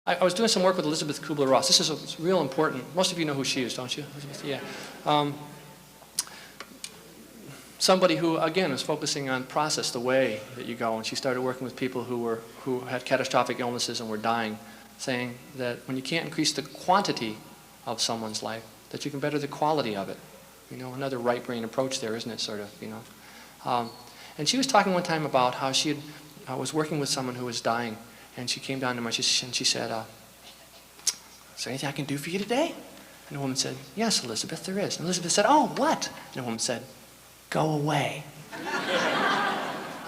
I was doing some work with Elizabeth Kubler-Ross. This is real important. Most of you know who she is, don't you? Elizabeth? Yeah. Somebody who, again, was focusing on process, the way that you go, and she started working with people who had catastrophic illnesses and were dying, saying that when you can't increase the quantity of someone's life, that you can better the quality of it. You know, another right brain approach there, isn't it, sort of, you know. And she was talking one time about how she was working with someone who was dying, and she came down to me and she said, is there anything I can do for you today? And the woman said, yes, Elizabeth, there is. And Elizabeth said, oh, what? And the woman said, go away.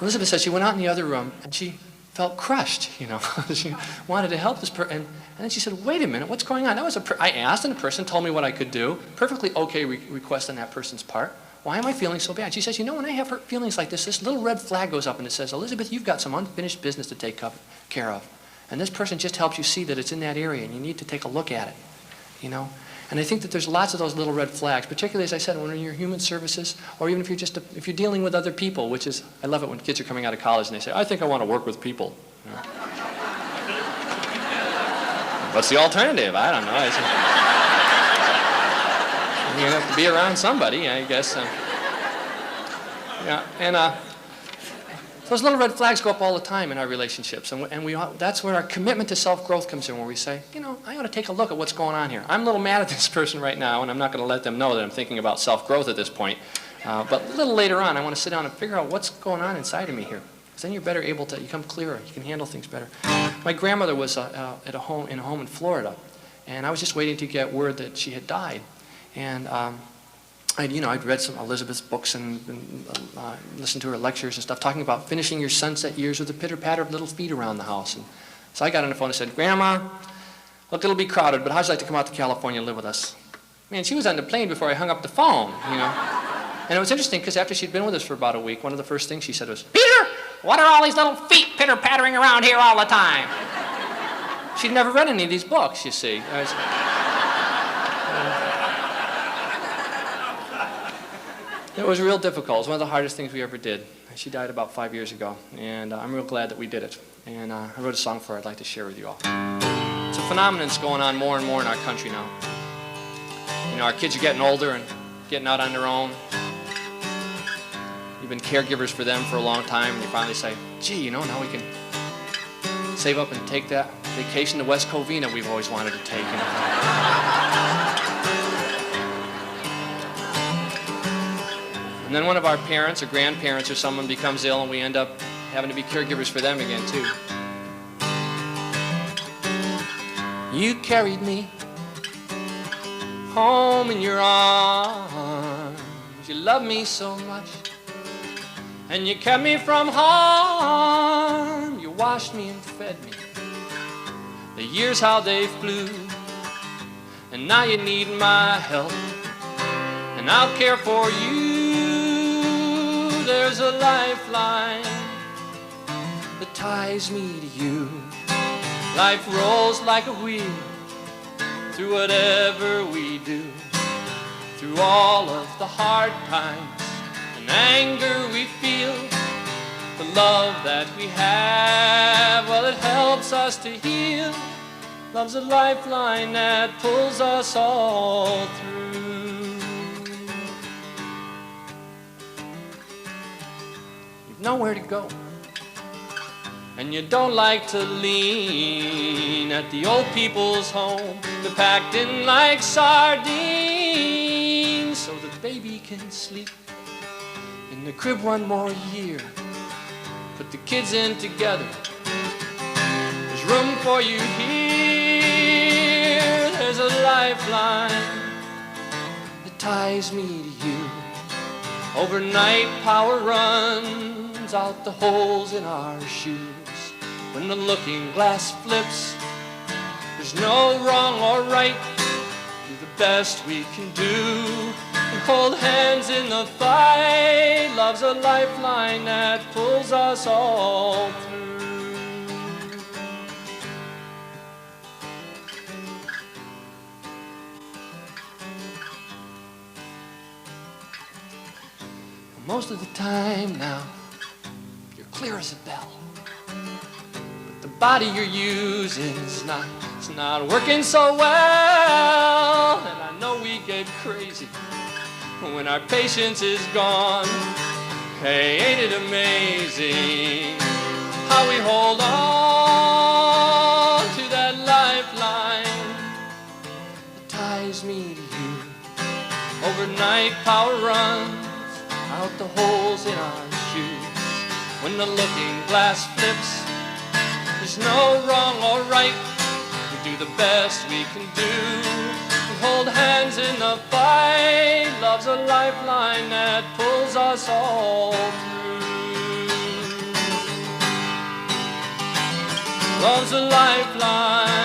Elizabeth said she went out in the other room and she felt crushed, you know. She wanted to help this person. And then she said, wait a minute, what's going on? That was I asked and the person told me what I could do. Perfectly okay request on that person's part. Why am I feeling so bad? She says, you know, when I have feelings like this little red flag goes up and it says, Elizabeth, you've got some unfinished business to take care of. And this person just helps you see that it's in that area and you need to take a look at it, you know. And I think that there's lots of those little red flags, particularly, as I said, when you're in human services, or even if you're dealing with other people, which is, I love it when kids are coming out of college and they say, I think I want to work with people. You know? What's the alternative? I don't know. You have to be around somebody, I guess. Yeah, and those little red flags go up all the time in our relationships, and that's where our commitment to self-growth comes in, where we say, you know, I ought to take a look at what's going on here. I'm a little mad at this person right now, and I'm not going to let them know that I'm thinking about self-growth at this point. But a little later on, I want to sit down and figure out what's going on inside of me here. Because then you're better able to, you become clearer, you can handle things better. My grandmother was in a home in Florida, and I was just waiting to get word that she had died. And I'd read some Elizabeth's books and listened to her lectures and stuff, talking about finishing your sunset years with a pitter-patter of little feet around the house. And so I got on the phone and said, Grandma, look, it'll be crowded, but how'd you like to come out to California and live with us? Man, she was on the plane before I hung up the phone, you know. And it was interesting, because after she'd been with us for about a week, one of the first things she said was, Peter, what are all these little feet pitter-pattering around here all the time? She'd never read any of these books, you see. It was real difficult. It was one of the hardest things we ever did. She died about 5 years ago, and I'm real glad that we did it. And I wrote a song for her I'd like to share with you all. It's a phenomenon that's going on more and more in our country now. You know, our kids are getting older and getting out on their own. You've been caregivers for them for a long time, and you finally say, gee, you know, now we can save up and take that vacation to West Covina we've always wanted to take. You know? And then one of our parents or grandparents or someone becomes ill and we end up having to be caregivers for them again, too. You carried me home in your arms. You loved me so much. And you kept me from harm. You washed me and fed me. The years, how they flew. And now you need my help. And I'll care for you. There's a lifeline that ties me to you. Life rolls like a wheel through whatever we do. Through all of the hard times and anger we feel. The love that we have, well, it helps us to heal. Love's a lifeline that pulls us all through. Nowhere to go, and you don't like to lean at the old people's home. They're packed in like sardines so the baby can sleep in the crib one more year. Put the kids in together, there's room for you here. There's a lifeline that ties me to you. Overnight power runs out the holes in our shoes. When the looking glass flips, there's no wrong or right. Do the best we can do and hold hands in the fight. Love's a lifeline that pulls us all through. Most of the time now, clear as a bell, but the body you're using is not It's not working so well, and I know we get crazy when our patience is gone. Hey, ain't it amazing how we hold on to that lifeline that ties me to you. Overnight power runs out the holes in our shoes. When the looking glass flips, there's no wrong or right. We do the best we can do. We hold hands in the fight. Love's a lifeline that pulls us all through. Love's a lifeline